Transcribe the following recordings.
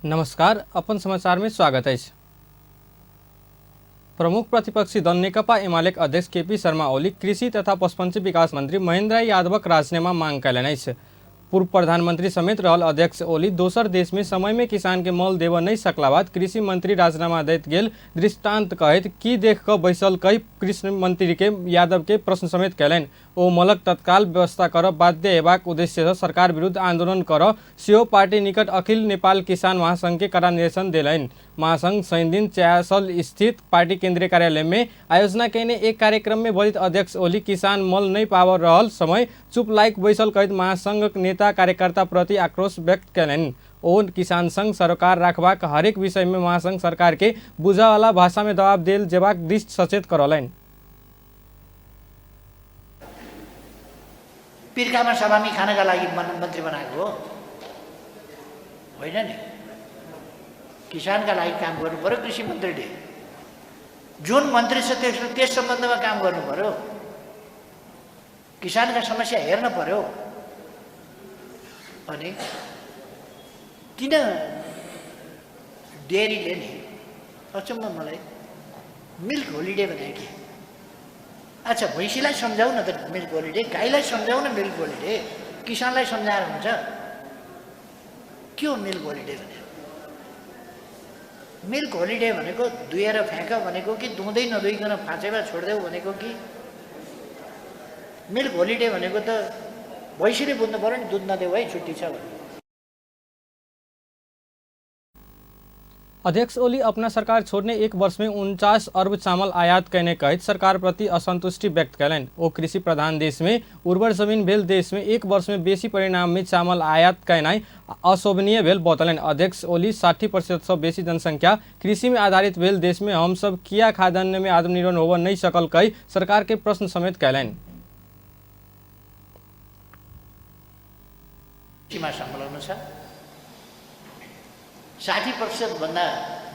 नमस्कार, अपन समाचार में स्वागत है। प्रमुख प्रतिपक्षी दल नेकपा एमालेका अध्यक्ष केपी शर्मा ओली कृषि तथा पशुपंक्षी विकास मंत्री महेन्द्र यादवक राजीनामा मांग कैलन अछि। पूर्व प्रधानमंत्री समेत रहल अध्यक्ष ओली दोसर देश में समय में किसान के मल देव नहीं सकला बाद कृषि मंत्री राजीनामा दैत गेल दृष्टांत कहत की देख क बैसल कई कृषि मंत्री के यादव के प्रश्न समेत कैलन। ओ मलक तत्काल व्यवस्था कर बाध्य हेबाक उद्देश्य से सरकार विरुद्ध आंदोलन कर सेहो पार्टी निकट अखिल नेपाल किसान महासंघ के कड़ा निर्देशन दिलैन। महासंघ शनि दिन च्यासल स्थित पार्टी केंद्रीय कार्यालय में आयोजना कैने एक कार्यक्रम में बोलित अध्यक्ष ओली किसान मल नहीं पाव रहल समय चुप लाइक बैसल कहित महासंघ नेता कार्यकर्ता प्रति आक्रोश व्यक्त कैलन। ओ किसान संघ सरकार राखबाक हरेक विषय में महासंघ सरकार के बुझावाला भाषा में दबाव देल जेबाक दृष्टि सचेत करौलैन। पिर्कामा सभामा खानका लागि मन्त्री बनाएको होइन नि। किसानका लागि काम गर्नु पर्यो कृषि मन्त्रीले। जुन मन्त्री छ त्यस सम्बन्धमा काम गर्नु पर्यो। किसानका समस्या हेर्न पर्यो। अनि किन डेरीले नि अचम्म मलाई मिल्क होलिडे भने के? अच्छा, भैँसीलाई सम्झाउ न त मिल्क होलिडे, गाईलाई सम्झाउ न मिल्क होलिडे, किसानलाई सम्झाएर हुन्छ? के हो मिल्क होलिडे भने? मिल्क होलिडे भनेको दुहेर फ्याँक भनेको कि दुहुँदै नदुइकन फाँचेमा छोडिदेऊ भनेको कि? मिल्क होलिडे भनेको त भैँसीले बुझ्नु पर्यो नि, दुध नदेऊ है छुट्टी छ भने। अध्यक्ष ओली अपना सरकार छोड़ने एक वर्ष में 49 अरब चावल आयात करने कहित सरकार प्रति असंतुष्टि व्यक्त कैलन। ओ कृषि प्रधान देश में उर्वर जमीन भेल देश में एक वर्ष में बेसी परिणाम में चावल आयात करना अशोभनीय भेल बतलन। अध्यक्ष ओली 60% से बेसी जनसंख्या कृषि में आधारित भेल देश में हम सब किया खाद्यान्न में आत्मनिर्भर होव नहीं सकल कही सरकार के प्रश्न समेत कैलन। संलग्न छ 60% भन्दा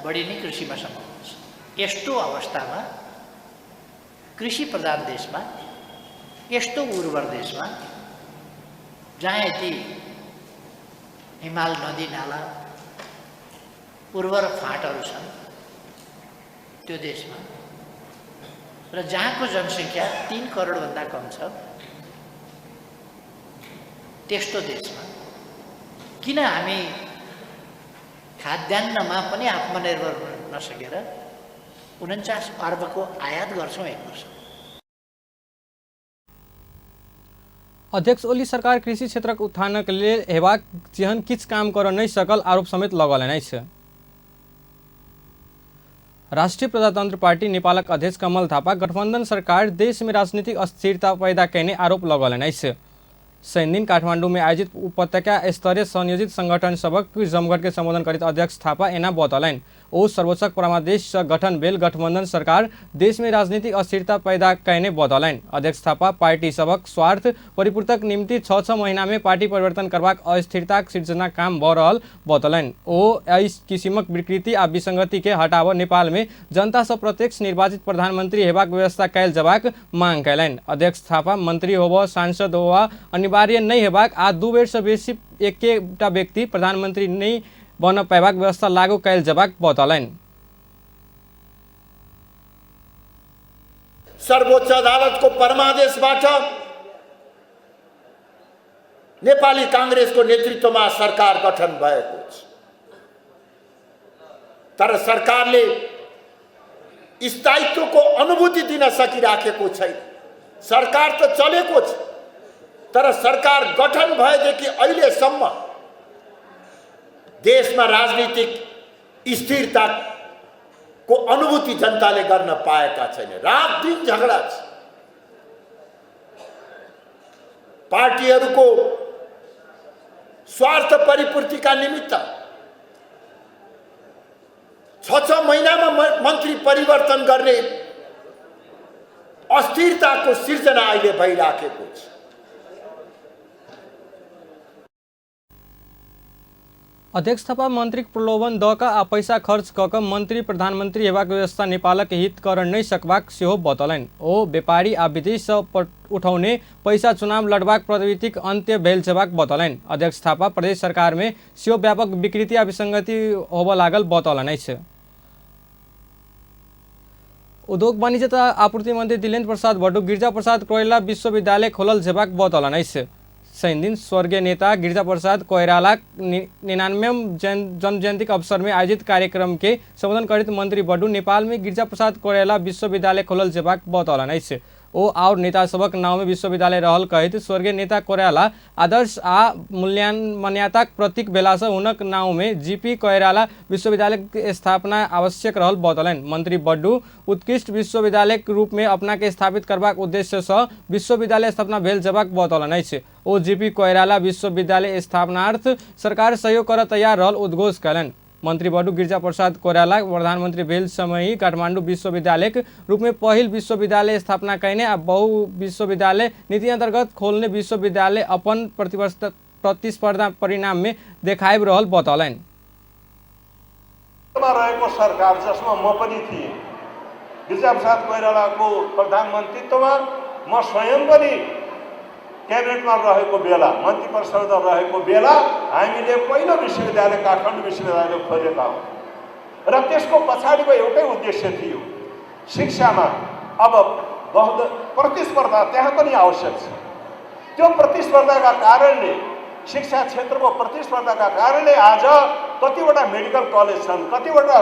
बढी नै कृषिमा संलग्न छ। यस्तो अवस्थामा कृषि प्रधान देशमा, यस्तो उर्वर देशमा जहाँ यति हिमाल नदी नाला उर्वर फाँटहरू छन् त्यो देशमा र जहाँको जनसङ्ख्या 3 करोड भन्दा कम छ त्यस्तो देशमा किन हामी खाद्यान्नमा पनि आत्मनिर्भर हुन नसकेर 49 अर्बको आयात गर्छौं एक वर्ष? अध्यक्ष ओली सरकार कृषि क्षेत्रक उत्थानक लेल हेबाक जेहन किछ काम कर नहीं सकल आरोप समेत लगौलनि अछि। राष्ट्रिय प्रजातन्त्र पार्टी नेपालक अध्यक्ष कमल थापा गठबन्धन सरकार देश में राजनीतिक अस्थिरता पैदा करने आरोप लगौलनि अछि। शनि दिन काठमाडौँ में आयोजित उपत्यका स्तरीय संयोजित संगठन सबक जमघट के संबोधन करित अध्यक्ष थापा एना बतौलनि। ओ सर्वोच्च परमादेश से गठन भेल गठबन्धन सरकार देश में राजनीतिक अस्थिरता पैदा करने बतौलनि। अध्यक्ष थापा पार्टी सबक स्वार्थ परिपूर्तक निम्ति 6 महीना में पार्टी परिवर्तन करबाक अस्थिरता सिर्जना काम भ रहल बतौलनि। ओ एहि किसिमक विकृति आ विसंगति के हटाव नेपाल में जनता से प्रत्यक्ष निर्वाचित प्रधानमंत्री हेबाक व्यवस्था कैल जबाक मांग कैलनि। अध्यक्ष थापा मंत्री होब सांसद होब अनिवार्य नहीं हेबाक आ 2 बेर से बेसी एकेटा व्यक्ति प्रधानमंत्री नहीं बन पाइबाक व्यवस्था लागू कैल जबाक बतौलनि। सर्वोच्च अदालतको परमादेशबाट नेपाली कांग्रेसको नेतृत्वमा सरकार गठन भएको छ। तर सरकारले स्थायित्वको अनुभूति दिन सकिराखेको छैन। सरकार त चलेको छ, तर सरकार गठन भएदेखि अहिलेसम्म देशमा राजनीतिक स्थिरताको अनुभूति जनताले गर्न पाएका छैन। रात दिन झगडा छ। पार्टीहरूको स्वार्थ परिपूर्तिका निमित्त 6 महिनामा मन्त्री परिवर्तन गर्ने अस्थिरताको सिर्जना अहिले भइराखेको छ। अध्यक्ष थापा मन्त्री प्रलोभन द का आ पैसा खर्च क मन्त्री प्रधानमन्त्री हेबाक व्यवस्था नेपालक हित कर नै सकबाक सेहो बतौलनि। ओ व्यापारी आ विदेश सँ उठाउने पैसा चुनाव लड़बाक प्रवृत्तिक अन्त्य भेल छेबाक बतौलनि। अध्यक्ष थापा प्रदेश सरकार में सेहो व्यापक विकृति आ विसंगति होबऽ लागल बतौलनि अछि। उद्योग वाणिज्य तथा आपूर्ति मंत्री दिलेन्द्र प्रसाद भट्टू गिरिजा प्रसाद कोइराला विश्वविद्यालय खोलल छेबाक बतौलनि अछि। शनि दिन स्वर्गीय नेता गिरिजा प्रसाद कोइराला 99वें जन्म जयंती के अवसर में आयोजित कार्यक्रम के संबोधन करते मंत्री भट्टू नेपाल में गिरिजा प्रसाद कोइराला विश्वविद्यालय खोलल छेबाक बतौलनि अछि। ओ और नेता सबक नाम में विश्वविद्यालय रहल कहैत स्वर्गीय नेता कोइराला आदर्श आ मान्यताक प्रतीक भेला से हुनक नाम में जीपी कोइराला विश्वविद्यालय के स्थापना आवश्यक रहल बतौलनि। मंत्री भट्टू उत्कृष्ट विश्वविद्यालय के रूप में अपना के स्थापित करबाक उद्देश्य से विश्वविद्यालय स्थापना भेल जबाक बतौलनि अछि। ओ जीपी कोइराला विश्वविद्यालय स्थापनार्थ सरकार सहयोग कर तैयार रहल उद्घोष कयलनि। मंत्री भट्टू गिरिजा प्रसाद कोइराला प्रधानमंत्री भेल समय ही काठमांडू विश्वविद्यालय के रूप में पहिल विश्वविद्यालय स्थापना कयने आ बहु विश्वविद्यालय नीति अंतर्गत खोलने विश्वविद्यालय अपन प्रतिस्पर्धा परिणाम में देखाइब रहल बतौलनि। रहेको सरकार जसमा म पनि थिएँ, गिरिजा प्रसाद कोइरालाको प्रधानमन्त्रीत्वमा म स्वयं पनि क्याबिनेटमा रहेको बेला, मन्त्री परिषदमा रहेको बेला हामीले पहिलो विश्वविद्यालय काठमाडौँ विश्वविद्यालय खोलेका हौँ र त्यसको पछाडिको एउटै उद्देश्य थियो, शिक्षामा अब बहुत प्रतिस्पर्धा त्यहाँ पनि आवश्यक छ। त्यो प्रतिस्पर्धाका कारणले, शिक्षा क्षेत्रको प्रतिस्पर्धाका कारणले आज कतिवटा मेडिकल कलेज छन्, कतिवटा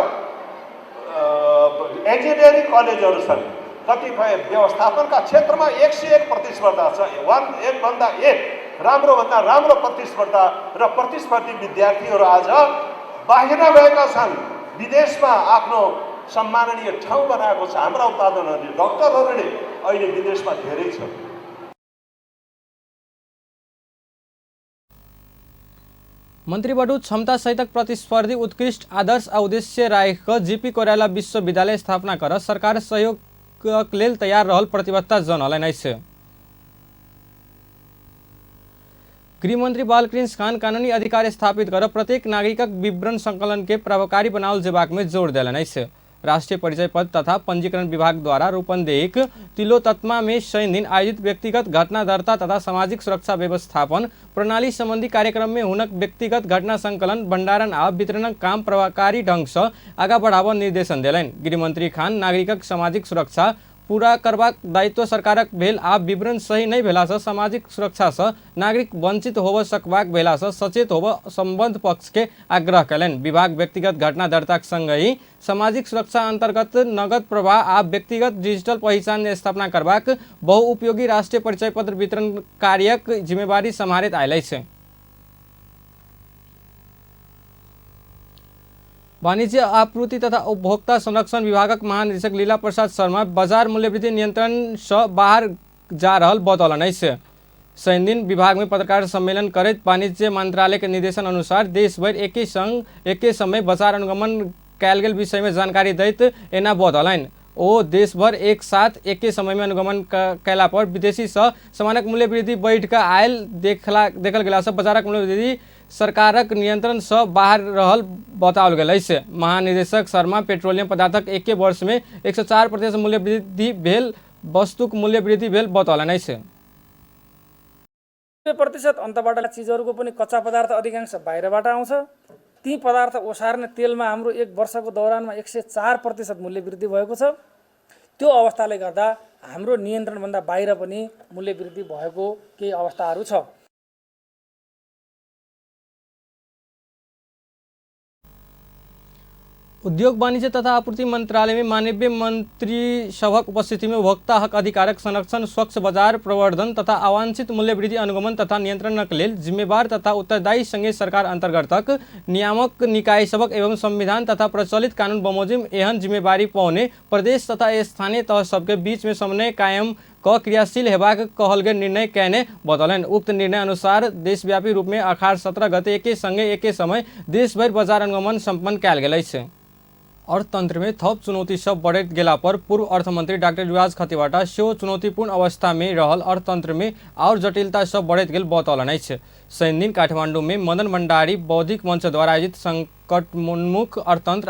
इन्जिनियरिङ कलेजहरू छन्, कतिपय व्यवस्थापनका क्षेत्रमा 101 प्रतिस्पर्धा छ। एकभन्दा एक राम्रोभन्दा राम्रो प्रतिस्पर्धा र प्रतिस्पर्धी विद्यार्थीहरू आज बाहिर गएका छन्, विदेशमा आफ्नो सम्माननीय ठाउँ बनाएको छ। हाम्रा उत्पादनहरूले, डाक्टरहरूले अहिले विदेशमा धेरै छ। मंत्री भट्टू क्षमता सहित प्रतिस्पर्धी उत्कृष्ट आदर्श आ उद्देश्य राख जीपी कोइराला विश्वविद्यालय स्थापना कर सरकार सहयोग लेल तैयार रहल प्रतिबद्धता जनौलनि अछि। गृहमंत्री बालकृष्ण खान कानूनी अधिकार स्थापित कर प्रत्येक नागरिकक विवरण संकलन के प्रभावकारी बनाओल जेबाक में जोर देलनि अछि। राष्ट्रीय परिचय पत्र तथा पंजीकरण विभाग द्वारा रूपन्देही तिलोत्तमा में शनि दिन आयोजित व्यक्तिगत घटना दर्ता तथा सामाजिक सुरक्षा व्यवस्थापन प्रणाली संबंधी कार्यक्रम में हुनक व्यक्तिगत घटना संकलन भंडारण आ वितरणक काम प्रभावकारी ढंग से आगा बढ़ावा निर्देशन देलनि। गृहमंत्री खान नागरिकक सामाजिक सुरक्षा पूरा करबाक दायित्व सरकारक भेल आ विवरण सही नहीं भेला से सामाजिक सुरक्षा से नागरिक वंचित होब सकबाक भेला से सचेत होब संबद्ध पक्ष के आग्रह कयलनि। विभाग व्यक्तिगत घटना दर्ताक संग ही सामाजिक सुरक्षा अंतर्गत नगद प्रवाह आ व्यक्तिगत डिजिटल पहचान स्थापना करबाक बहुउपयोगी राष्ट्रीय परिचय पत्र वितरण कार्यक जिम्मेवारी सम्हारैत आयल अछि। वाणिज्य आपूर्ति तथा उपभोक्ता संरक्षण विभागक महानिदेशक लीला प्रसाद शर्मा बाजार मूल्यवृद्धि नियंत्रण से बाहर जा रहल बतौलनि अछि। शनि दिन विभाग में पत्रकार सम्मेलन करैत वाणिज्य मंत्रालय के निर्देशन अनुसार देश भर एके संग एके समय बाजार अनुगमन कयल गेल विषय में जानकारी दैत एना बतौलनि। ओ देश भर एक साथ एके समय में अनुगमन कैला पर विदेशी से सामानक मूल्य वृद्धि बढ़ कऽ आयल देखल गेला से बाजारक मूल्य वृद्धि सरकारक नियंत्रण से बाहर रहल बताओल गेल अछि। महानिदेशक शर्मा पेट्रोलियम पदार्थक एके वर्ष में 104% मूल्य वृद्धि भेल वस्तुक मूल्य वृद्धि भेल बतौलनि अछि। 90% अन्तबाट चिजहरूको पनि कच्चा पदार्थ अधिकांश बाहिरबाट आउँछ। ती पदार्थ ओसार्ने तेलमा हाम्रो एक वर्षको दौरानमा 104% मूल्य वृद्धि भएको छ। त्यो अवस्थाले गर्दा हाम्रो नियन्त्रणभन्दा बाहिर पनि मूल्य वृद्धि भएको केही अवस्थाहरू छ। उद्योग वाणिज्य तथा आपूर्ति मंत्रालय में मानवीय मंत्री सभक उपस्थिति में उपभोक्ता हक अधिकारक संरक्षण, स्वच्छ बाजार प्रवर्धन तथा अवांछित मूल्य वृद्धि अनुगमन तथा नियंत्रणक लेल जिम्मेवार तथा उत्तरदायी संघीय सरकार अंतर्गतक नियामक निकाय सबक एवं संविधान तथा प्रचलित कानून बमोजिम एहन जिम्मेवारी पाउने प्रदेश तथा स्थानीय तह सबके बीच में समन्वय कायम क क्रियाशील हेबाक कहल गेल निर्णय कयने बतौलनि। उक्त निर्णय अनुसार देशव्यापी रूप में 18-17 गते एके संगे एके समय देश भर बाजार अनुगमन संपन्न कयल गेल अछि। अर्थतन्त्र में थप चुनौती सब बढ़त गेला पर पूर्व अर्थमंत्री डॉक्टर युवराज खतिवटा सेहो चुनौतीपूर्ण अवस्था में रहल अर्थतंत्र में और जटिलता सब बढ़त गेल बतौलन अछि। शनि दिन काठमांडू में मदन भंडारी बौद्धिक मंच द्वारा आयोजित संकटोन्मुख अर्थतंत्र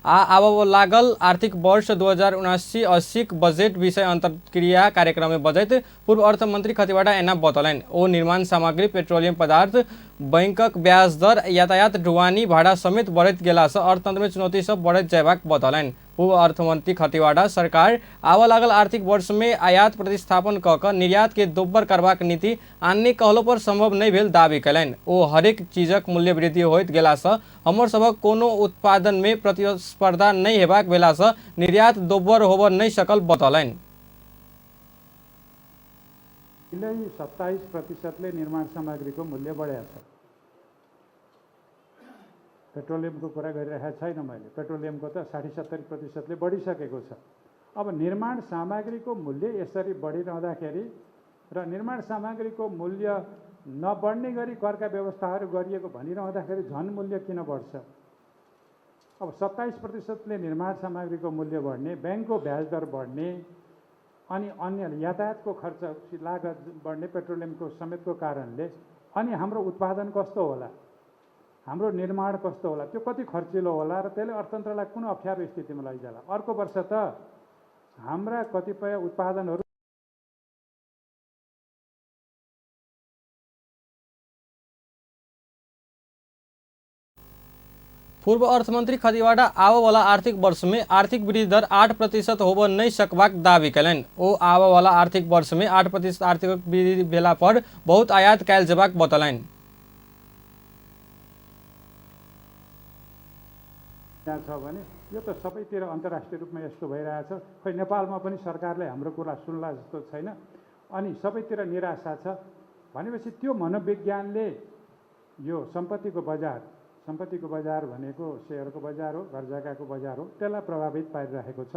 आब लागल आर्थिक वर्ष 2079-80 बजेट विषय अंतर्क्रिया कार्यक्रम में बजैत पूर्व अर्थमंत्री खतिवटा एना बतौलन। ओ निर्माण सामग्री, पेट्रोलियम पदार्थ, बैंकक ब्याज दर, यातायात, ढुवानी भाड़ा समेत बढ़त गेला से अर्थतंत्र में चुनौती सब बढ़त जयबाक बतौलन। पूर्व अर्थमंत्री खतिवटा सरकार आब लागल आर्थिक वर्ष में आयात प्रतिस्थापन क निर्यात के दोब्बर करबाक नीति आनने कहलो पर संभव नहीं भेल दावी कयलनि। ओ हरेक चीजक मूल्य वृद्धि होइत गेला से हमर सबक कोनो उत्पादन में प्रतिस्पर्धा नहीं हेबाक भेला से निर्यात दोब्बर होब नहीं सकल बतौलनि। 27% निर्माण सामग्रीको मूल्य बढेको छ। पेट्रोलियमको कुरा गरिरहेको छैन मैले, पेट्रोलियमको त 60-70% बढिसकेको छ। अब निर्माण सामग्रीको मूल्य यसरी बढिरहँदाखेरि र निर्माण सामग्रीको मूल्य नबढ्ने गरी करका व्यवस्थाहरू गरिएको भनिरहँदाखेरि झन् मूल्य किन बढ्छ? अब 27% निर्माण सामग्रीको मूल्य बढ्ने, ब्याङ्कको ब्याज दर बढ्ने, अनि अन्य यातायातको खर्च लागत बढ्ने, पेट्रोलियमको समेतको कारणले अनि हाम्रो उत्पादन कस्तो होला, हाम्रो निर्माण कस्तो होला, त्यो कति खर्चिलो होला र त्यसले अर्थतन्त्रलाई कुन अप्ठ्यारो स्थितिमा लैजाला। अर्को वर्ष त हाम्रा कतिपय उत्पादनहरू पूर्व अर्थमंत्री खतिवटा आब वाला आर्थिक वर्ष में आर्थिक वृद्धि दर 8% होब नहीं सकबाक दावी कयलनि। ओ आब वाला आर्थिक वर्ष में 8% आर्थिक वृद्धि भेला पर बहुत आयात कयल जेबाक बतौलनि। छ भने यो त सबैतिर अन्तर्राष्ट्रिय रूपमा यस्तो भइरहेछ। खै नेपालमा पनि सरकारले हाम्रो कुरा सुन्ला जस्तो छैन, अनि सबैतिर निराशा छ भनेपछि त्यो मनोविज्ञानले यो सम्पत्तिको बजार भनेको सेयरको बजार हो, घर जग्गाको बजार हो, त्यसलाई प्रभावित पारिरहेको छ।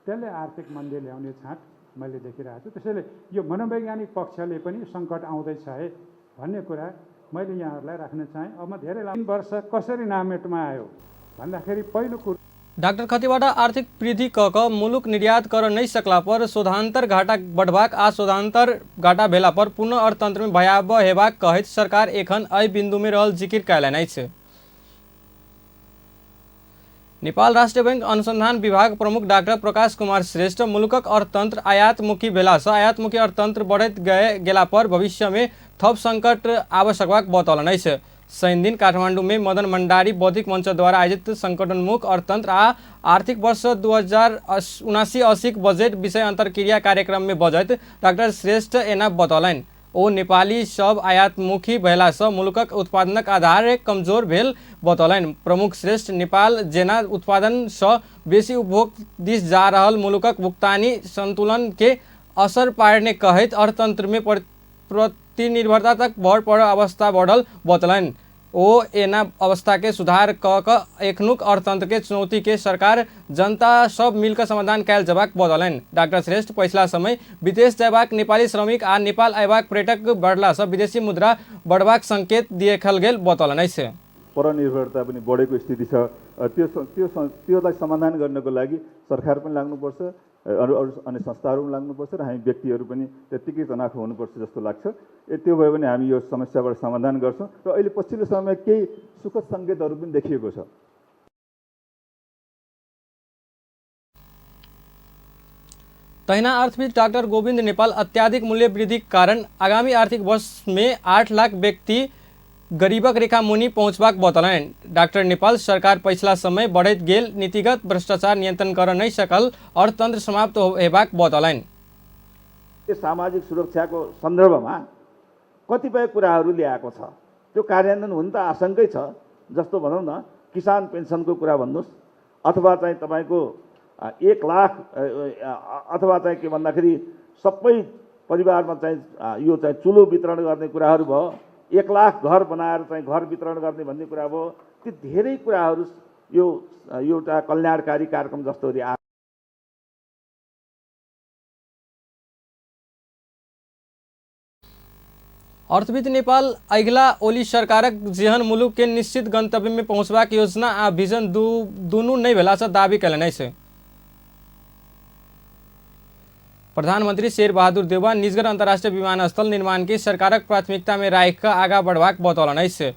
त्यसले आर्थिक मन्दी ल्याउने छाँट मैले देखिरहेको छु। त्यसैले यो मनोवैज्ञानिक पक्षले पनि सङ्कट आउँदैछ है भन्ने कुरा मैले यहाँहरूलाई राख्न चाहेँ। अब म धेरै 3 वर्ष कसरी नामेटमा आयो भन्दाखेरि पहिलो कुरो डॉक्टर खतिवटा आर्थिक वृद्धि क मुलुक निर्यात कर नहीं सकला पर शोधांतर घाटा बढ़बाक आ शोधांतर घाटा भेला पर पुनः अर्थतंत्र में भयावह हेबाक कहैत सरकार एखन एहि बिंदु में रहल जिकिर कयलनि अछि। नेपाल राष्ट्रीय बैंक अनुसंधान विभाग प्रमुख डॉक्टर प्रकाश कुमार श्रेष्ठ मुलुकक अर्थतंत्र आयातमुखी भेला से आयातमुखी अर्थतंत्र बढ़त गेला पर भविष्य में थप संकट आवश्यकबाक बतौलनि अछि। शनि दिन काठमांडू में मदन भंडारी बौद्धिक मंच द्वारा आयोजित संकटोन्मुख अर्थतंत्र आर्थिक वर्ष 2079-80 बजेट विषय अंतर्क्रिया कार्यक्रम में बजैत डॉक्टर श्रेष्ठ एना बतौलनि। ओ नेपाली सब आयातमुखी भेला से मुलुकक उत्पादनक आधार कमजोर भेल बतौलनि। प्रमुख श्रेष्ठ नेपाल जेना उत्पादन से बेसी उपभोग दिस जा रहल मुलुकक भुगतानी संतुलन के असर पारने कहैत अर्थतंत्र में प्रतिनिर्भरता तक बढ़ पड़ अवस्था बढ़ल बतौलनि। ओ एना अवस्था के सुधार क एखनुक अर्थतंत्र के चुनौती के सरकार जनता सब मिलकर समाधान कयल जेबाक बतौलनि। डॉक्टर श्रेष्ठ पछिला समय विदेश जयबाक नेपाली श्रमिक आ नेपाल अयबाक पर्यटक बढ़ला से विदेशी मुद्रा बढ़बाक संकेत देखल गेल बतौलनि अछि। परनिर्भरता पनि बढेको स्थिति छ। त्योलाई समाधान गर्नको लागि सरकार पनि लाग्नुपर्छ, अन्य संस्थाहरू पनि लाग्नुपर्छ र हामी व्यक्तिहरू पनि त्यत्तिकै तनाखा हुनुपर्छ जस्तो लाग्छ। त्यो भयो भने हामी यो समस्याबाट समाधान गर्छौँ र अहिले पछिल्लो समयमा केही सुखद सङ्केतहरू पनि देखिएको छ। तहिना अर्थविद डॉक्टर गोविंद नेपाल अत्याधिक मूल्य वृद्धि के कारण आगामी आर्थिक वर्ष में 8 लाख व्यक्ति गरीबक रेखा मुनि पहुंचबाक बतौलनि। डॉक्टर नेपाल सरकार पछिला समय बढ़त गेल नीतिगत भ्रष्टाचार नियन्त्रण कर नहीं सकल अर्थतंत्र समाप्त हेबाक बतौलनि। सामाजिक सुरक्षाको सन्दर्भमा कतिपय कुराहरू ल्याएको छ, त्यो कार्यान्वयन हुन त आशंकै छ। जस्तो भनौँ न, किसान पेन्सनको कुरा भन्नुहोस्, अथवा चाहिँ तपाईँको 1 लाख अथवा चाहिँ के भन्दाखेरि सबै परिवारमा चाहिँ यो चाहिँ चुलो वितरण गर्ने कुराहरू भयो, 1 लाख घर बनाएर चाहिँ घर वितरण गर्ने भन्ने कुरा भयो। ती धेरै कुराहरू यो एउटा कल्याणकारी कार्यक्रम जस्तो अर्थविद नेपाल अगिला ओली सरकारक जेहन मुलुक के निश्चित गंतव्य में पहुंचबाक योजना आ विजन दुनू नहीं भेला से दावी कयलनि अछि। प्रधानमंत्री शेर बहादुर देउवा निजगढ़ अंतर्राष्ट्रीय विमानस्थल निर्माण के सरकारक प्राथमिकता में राखि कऽ आगाँ बढ़बाक बतौलनि अछि।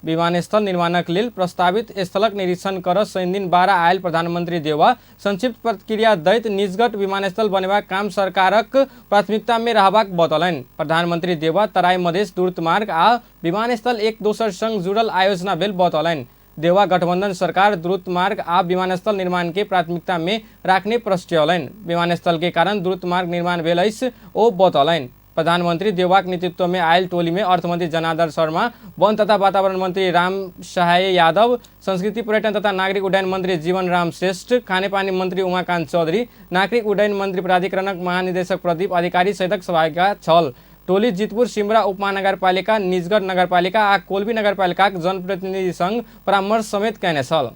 विमानस्थल निर्माणक लेल प्रस्तावित स्थलक निरीक्षण कर शनि दिन 12 आयल प्रधानमंत्री देउवा संक्षिप्त प्रतिक्रिया दैत निजगढ़ विमानस्थल बनेबाक काम सरकारक प्राथमिकता में रहबाक बतौलनि। प्रधानमंत्री देउवा तराई मधेश द्रुतमार्ग आ विमानस्थल एक दोसर संग जुड़ल आयोजना भेल बतौलनि। देउवा गठबंधन सरकार द्रुतमार्ग आ विमानस्थल निर्माण के प्राथमिकता में राखने प्रस्तावलनि। विमानस्थल के कारण द्रुतमार्ग निर्माण भेल अछि ओ बतौलनि। प्रधानमंत्री देउवाक नेतृत्व में आयल टोली में अर्थमंत्री जनार्दन शर्मा, वन तथा वातावरण मंत्री राम सहाय यादव, संस्कृति पर्यटन तथा नागरिक उड्डयन मंत्री जीवन राम श्रेष्ठ, खानेपानी मंत्री उमाकांत चौधरी, नागरिक उड्डयन मंत्री प्राधिकरणक महानिदेशक प्रदीप अधिकारी सहितक सहभागिता छल। टोली जितपुर सिमरा उपमहानगरपालिका, निजगढ़ नगरपालिका आ कोल्बी नगरपालिकाक जनप्रतिनिधि संग परामर्श समेत कयने छल।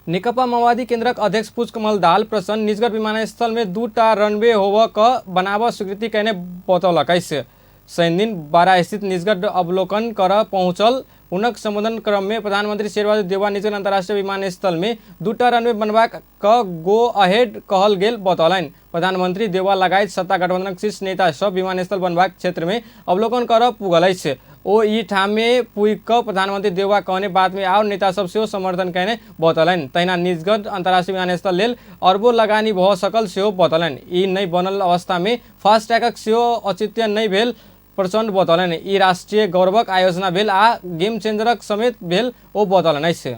नेकपा माओवादी केन्द्रक अध्यक्ष पुष्पकमल दाहाल प्रचण्ड निजगढ़ विमानस्थल में 2टा रनवे होबऽ कऽ बनाबऽ स्वीकृति कयने बतौलक अछि। शनि दिन 12 स्थित निजगढ़ अवलोकन कर पहुंचल हुनक संबोधन क्रम में प्रधानमंत्री शेर बहादुर देउवा निजगढ़ अंतर्राष्ट्रीय विमानस्थल में 2टा रनवे बनबाक क गो अहेड कहल गेल बतौलनि। प्रधानमंत्री देउवा लगायत सत्ता गठबंधनक शीर्ष नेता सब विमानस्थल बनबाक क्षेत्र में अवलोकन कर पुगल अछि। ओ ई ठाम में पुगि कऽ प्रधानमंत्री देउवा कहने बात में आओर नेता सब सेहो समर्थन कयने बतौलनि। तहिना निजगढ़ अंतर्राष्ट्रीय विमानस्थल लेल अरबों लगानी भऽ सकल सेहो बतौलनि। ई नहि बनल अवस्था में फास्ट ट्रैकक सेहो औचित्य नहि भेल प्रचण्ड बतौलनि। ई राष्ट्रीय गौरवक आयोजना भेल आ गेम चेंजरक समेत भेल ओ बतौलनि अछि।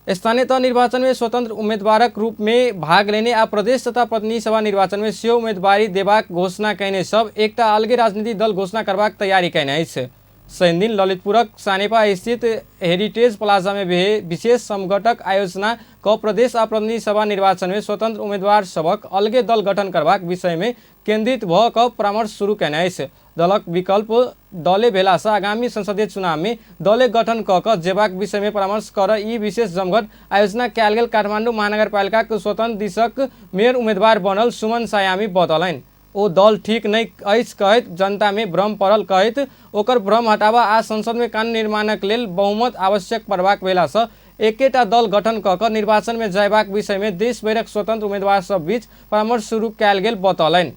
स्थानीय तह निर्वाचन में स्वतंत्र उम्मीदवारक रूप में भाग लेने आ प्रदेश तथा प्रतिनिधि सभा निर्वाचन में सेहो उम्मीदवारी देबाक घोषणा कयने सब एकटा अलगे राजनीतिक दल घोषणा करबाक तैयारी कयने अछि। शनि दिन ललितपुरक सानेपा स्थित हेरिटेज प्लाजा में विशेष समघटक आयोजना क प्रदेश आ प्रतिनिधि सभा निर्वाचन में स्वतंत्र उम्मीदवार सबक अलगे दल गठन करबाक विषय में केंद्रित भ क परामर्श शुरू कयने अछि। दलक विकल्प दले भेला से आगामी संसदीय चुनाव में दले गठन क जेबाक विषय में परामर्श कर ई विशेष जमघट आयोजना कयल गेल। काठमाडौँ महानगरपालिका के स्वतंत्र दिशक मेयर उम्मीदवार बनल सुमन सायामी बतौलनि। ओ दल ठीक नहीं अछि कहैत जनता में भ्रम पड़ल कहैत ओकर भ्रम हटाबा आ संसद में कानून निर्माणक लेल बहुमत आवश्यक पड़बाक भेला से एकेटा दल गठन क निर्वाचन में जयबाक विषय में देश भरक स्वतंत्र उम्मीदवार सब बीच परामर्श शुरू कयल गेल बतौलनि।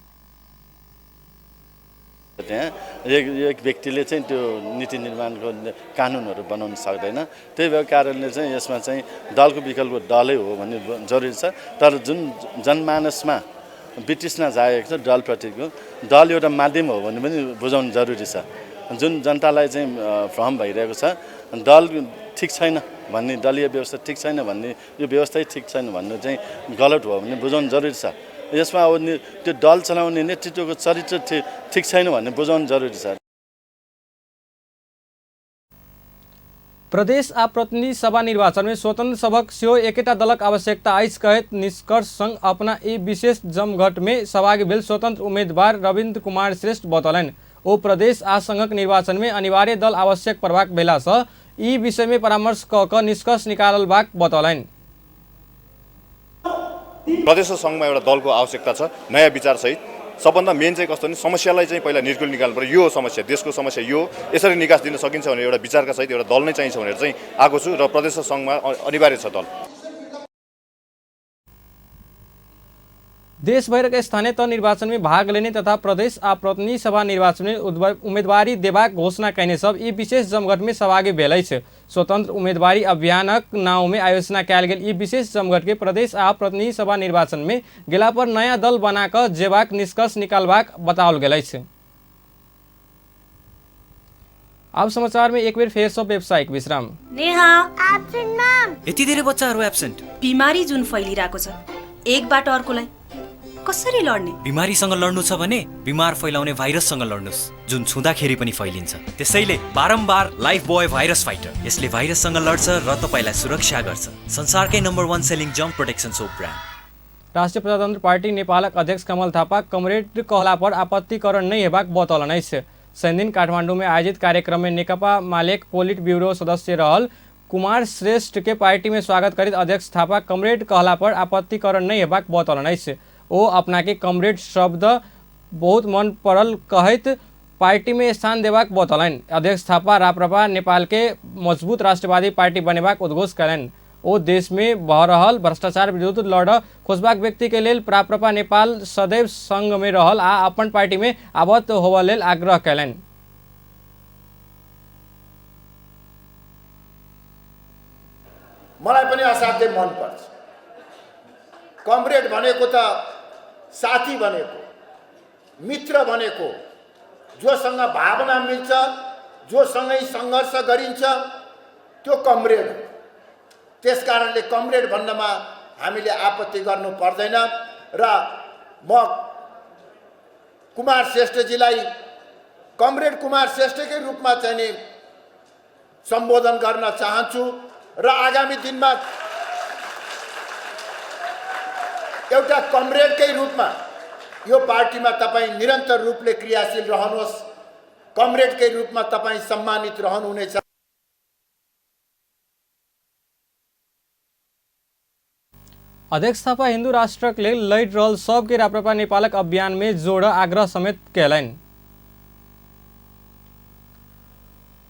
एक व्यक्तिले चाहिँ त्यो नीति निर्माणको कानुनहरू बनाउन सक्दैन। त्यही भएको कारणले चाहिँ यसमा चाहिँ दलको विकल्प दलै हो भन्ने जरुरी छ। तर जुन जनमानसमा ब्रिटिसमा जाएको छ दलप्रतिको दल एउटा माध्यम हो भन्ने पनि बुझाउनु जरुरी छ। जुन जनतालाई चाहिँ भ्रम भइरहेको छ दल ठिक छैन भन्ने, दलीय व्यवस्था ठिक छैन भन्ने, यो व्यवस्था ठिक छैन भन्ने चाहिँ गलत हो भन्ने बुझाउनु जरुरी छ। यसमा त्यो दल चलाउने नेतृत्वको चरित्र ठिक छैन भन्ने बुझाउनु जरुरी छ। प्रदेश आ प्रतिनिधि सभा निर्वाचन में स्वतंत्र सबक सेहो एकेटा दलक आवश्यकता अछि कहैत निष्कर्ष संग अपना ई विशेष जमघट में सहभागी भेल स्वतंत्र उम्मीदवार रविन्द्र कुमार श्रेष्ठ बतौलनि। ओ प्रदेश आ संघक निर्वाचन में अनिवार्य दल आवश्यक पड़बाक भेला से ई विषय में परामर्श क निष्कर्ष निकालबाक बतौलनि। प्रदेश र सङ्घमा एउटा दलको आवश्यकता छ नयाँ विचार सहित। सबभन्दा मेन चाहिँ कस्तो भने समस्यालाई चाहिँ पहिला निर्कुल निकाल्नु पर्यो। यो समस्या देशको समस्या यो यसरी निकास दिन सकिन्छ भनेर एउटा विचारका सहित एउटा दल नै चाहिन्छ भनेर चाहिँ आएको छु र प्रदेश र सङ्घमा अनिवार्य छ दल। देश भर के स्थानीय तह निर्वाचन में भाग लेने तथा प्रदेश आ प्रतिनिधि सभा निर्वाचन में उम्मीदवारी देबाक घोषणा कयने सब ई विशेष जमघट में सहभागी भेल अछि। स्वतंत्र उम्मीदवारी अभियानक नाव में आयोजना कयल गेल ई विशेष जमघट के प्रदेश आ प्रतिनिधि सभा निर्वाचन में गेला पर नया दल बना कर जेबाक निष्कर्ष निकालबाक बताओल गेल अछि। अब समाचार में एक बेर फेर से व्यावसायिक विश्राम। Neha absent ma'am. यति धेरै बच्चाहरू एब्सेन्ट। बिमारी जुन फैलिरहेको छ एकबाट अर्कोलाई कसरी लड्ने? बिमारीसँग लड्नु छ भने बिमार फैलाउने भाइरससँग लड्नुस् जुन छुँदाखेरि पनि फैलिन्छ। त्यसैले बारम्बार लाइफ बोय भाइरस फाइटर यसले भाइरससँग लड्छ र तपाईलाई सुरक्षा गर्छ। संसारकै नम्बर 1 सेलिङ जम्प protection soap brand. Rashtriya Prajatantra party नेपालक अध्यक्ष कमल थापा कमरेड कहला पर आपत्तिकरण नहीं हेबाक बतौलनि अछि। शनि दिन काठमाडौँ में आयोजित कार्यक्रम में नेकपा मालेक पोलिट ब्यूरो सदस्य रहल कुमार श्रेष्ठ के पार्टी में स्वागत करित अध्यक्ष थापा कमरेड कहला पर आपत्तिकरण नहीं हेबाक बतौलनि अछि। ओ अपना के कमरेड शब्द बहुत मन पड़ल कहत पार्टी में स्थान देबाक बतौलन। अध्यक्ष थापा राप्रपा नेपाल के मजबूत राष्ट्रवादी पार्टी बनेबाक उद्घोष करें। ओ देश में बह रहल भ्रष्टाचार विरुद्ध लड़ खोजबाक व्यक्ति के लेल राप्रपा नेपाल सदैव संग में रहल आ अपन पार्टी में आबद्ध होबा लेल आग्रह कैलन। मलाई पनि असाध्यै मन पर्छ। कमरेड भनेको त साथी भनेको, मित्र भनेको, जोसँग भावना मिल्छ, जोसँगै सङ्घर्ष गरिन्छ, त्यो कमरेड हो। त्यसकारणले कमरेड भन्नमा हामीले आपत्ति गर्नु पर्दैन र म कुमार श्रेष्ठजीलाई कमरेड कुमार श्रेष्ठकै रूपमा चाहिँ नि सम्बोधन गर्न चाहन्छु र आगामी दिनमा एउटा कमरेडकै रूपमा यो पार्टीमा तपाईँ निरन्तर रूपले क्रियाशील रहनुहोस्। कमरेडकै रूपमा तपाईँ सम्मानित रहनुहुनेछ। अध्यक्ष थापा हिन्दू राष्ट्र के लिए लड़ रहल सबके राप्रपा नेपालक अभियान में जोड़ आग्रह समेत कैलन।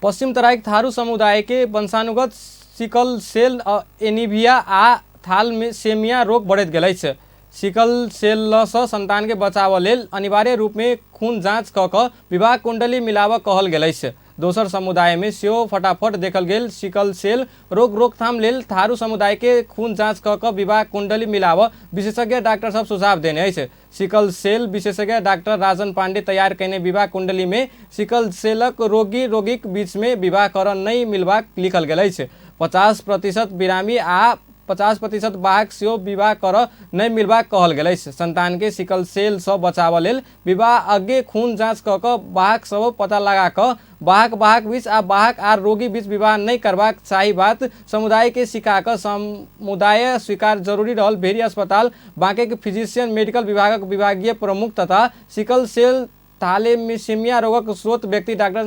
पश्चिम तराईक थारू समुदाय के वंशानुगत सिकल सेल एनीमिया आ थैलेसेमिया रोग बढ़त गेल अछि। सिकल सेल से संतान के बचाव लेल अनिवार्य रूप में खून जांच क विवाह कुंडली मिलाव कहल गेल अछि। दोसर समुदाय में सेहो फटाफट देखल गेल सिकल सेल रोग रोकथाम लेल थारू समुदाय के खून जांच क विवाह कुंडली मिलाव विशेषज्ञ डॉक्टर सब सुझाव देने अछि। सिकल सेल विशेषज्ञ डॉक्टर राजन पांडे तैयार कैने विवाह कुंडली में सिकल सेलक रोगीक बीच में विवाह कर नहीं मिलबाक लिखल गेल अछि। 50% बिरामी आ 50% बाहक सेहो विवाह कर नहीं मिलबाक कहल गेल अछि। संतान के सिकल सेल से बचाव लेल विवाह अगे खून जांच क बाहक सब पता लगा क बाहक बीच आ बाहक आ रोगी बीच विवाह नहीं करबाक चाही बात समुदाय के सिखा क समुदाय स्वीकार जरूरी रहल। भेरी अस्पताल बांके के फिजिशियन मेडिकल विभागक विभागीय प्रमुख तथा सिकल सेल थैलेसेमिया रोगक स्रोत व्यक्ति डाक्टर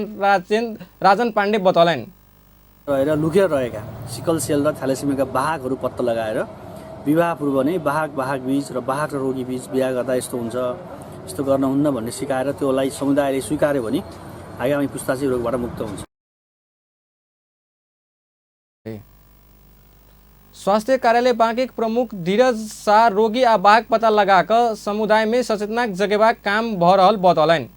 राजन पांडे बतौलन। रहेर लुकेर रहेका सिकल सेल र थ्यालेसेमियाका बाहकहरू पत्ता लगाएर विवाह पूर्व नै बाहक बीच र बाहक र रोगी बीच बिहा गर्दा यस्तो हुन्छ, यस्तो गर्न हुन्न भन्ने सिकाएर त्योलाई समुदायले स्वीकार्यो भने आगामी पुस्ता चाहिँ रोगबाट मुक्त हुन्छ। स्वास्थ्य कार्यालय बांके प्रमुख धीरज शाह रोगी आ बाहक पता लगाकर समुदाय में सचेतना जगेबाक काम भ रहल बतौलन।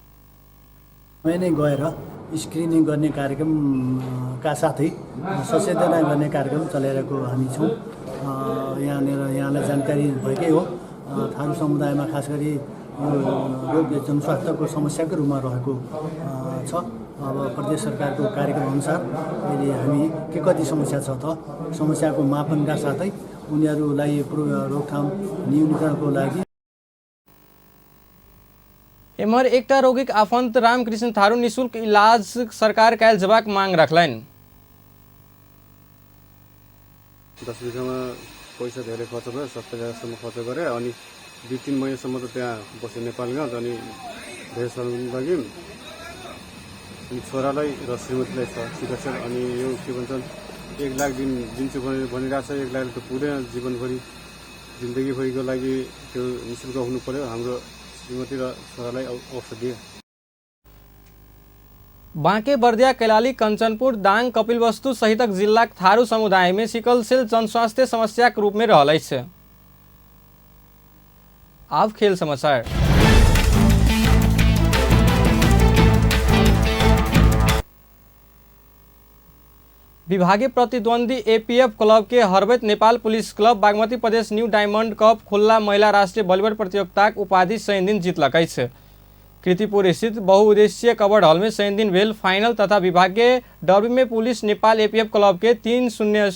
मैंने गएर स्क्रिनिङ गर्ने कार्यक्रमका साथै सचेतना गर्ने कार्यक्रम चलाइरहेको हामी छौँ। यहाँलाई जानकारी भएकै हो, थारू समुदायमा खास गरी रोग जनस्वास्थ्यको समस्याको रूपमा रहेको छ। अब प्रदेश सरकारको कार्यक्रम अनुसार अहिले हामी के कति समस्या छ त समस्याको मापनका साथै उनीहरूलाई रोकथाम न्यूनीकरणको लागि एमहर एकटा रोगीक आफन्त रामकृष्ण थारू निःशुल्क इलाज सरकार कायल जबाक मांग रखलन। 10 बिघामा पैसा धेरै खर्च भयो, 70,000सम्म खर्च गरे अनि 2-3 महिनासम्म त त्यहाँ बसे नेपालगञ्ज। अनि धेरै सालदेखि अनि छोरालाई र श्रीमतीलाई छ चिकित्सक। अनि यो के भन्छन् 1 लाख दिन्छु भनिरहेको छ। 1 लाख त पुग्दैन जीवनभरि, जिन्दगीभरिको लागि त्यो निःशुल्क हुनु पर्यो। हाम्रो श्रीमती र छोरालाई औषधि। बांके बर्दिया कैलाली कंचनपुर दाङ कपिलवस्तु सहितक जिल्लाक थारू समुदाय में सिकल सेल जनस्वास्थ्य समस्या के रूप में रहल अछि। अब खेल समाचार। विभागीय प्रतिद्वंदी एपीएफ क्लब के हरबैत नेपाल पुलिस क्लब बागमती प्रदेश न्यू डायमंड कप खुला महिला राष्ट्रीय वॉलीबॉल प्रतियोगिता उपाधि शनि दिन जीतलक अछि। कृतिपुर स्थित बहुउद्देश्यीय कबड्डी हॉल में शनि दिन भेल फाइनल तथा विभागीय डर्बी में पुलिस नेपाल एपीएफ क्लब के 3-0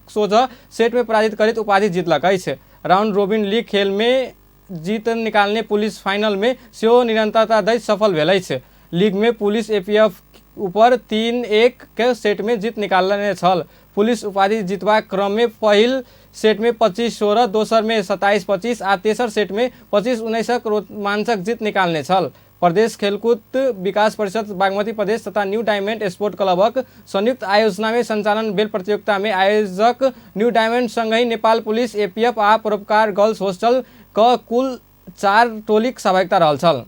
सोझा सेट में पराजित करित उपाधि जीतलक अछि। राउंड रोबिन लीग खेल में जीत निकालने पुलिस फाइनल में सेहो निरंतरता दैत सफल भेल अछि। लीग में पुलिस एपीएफ ऊपर 3-1 के सेट में जीत निकालने छल। पुलिस उपाधि जीतवा क्रम में पहिल सेट में 25-16, दोसर में 27-25 आ तेसर सेट में 25-19 रोमांचक जीत निकालने छल। प्रदेश खेलकूद विकास परिषद बागमती प्रदेश तथा न्यू डायमंड स्पोर्ट क्लबक संयुक्त आयोजना में संचालन भेल प्रतियोगिता में आयोजक न्यू डायमंड संगही नेपाल पुलिस एपीएफ आ परोपकार गर्ल्स होस्टल क कुल 4 टोलीक सहभागिता रहल छल।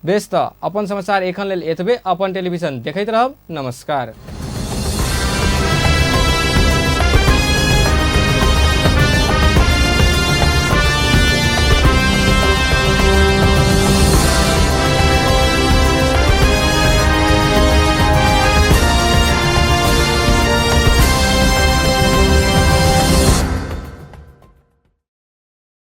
बेस त अपन समाचार एखन लेल एतबे। अपन टेलीविजन देखैत रहब। नमस्कार।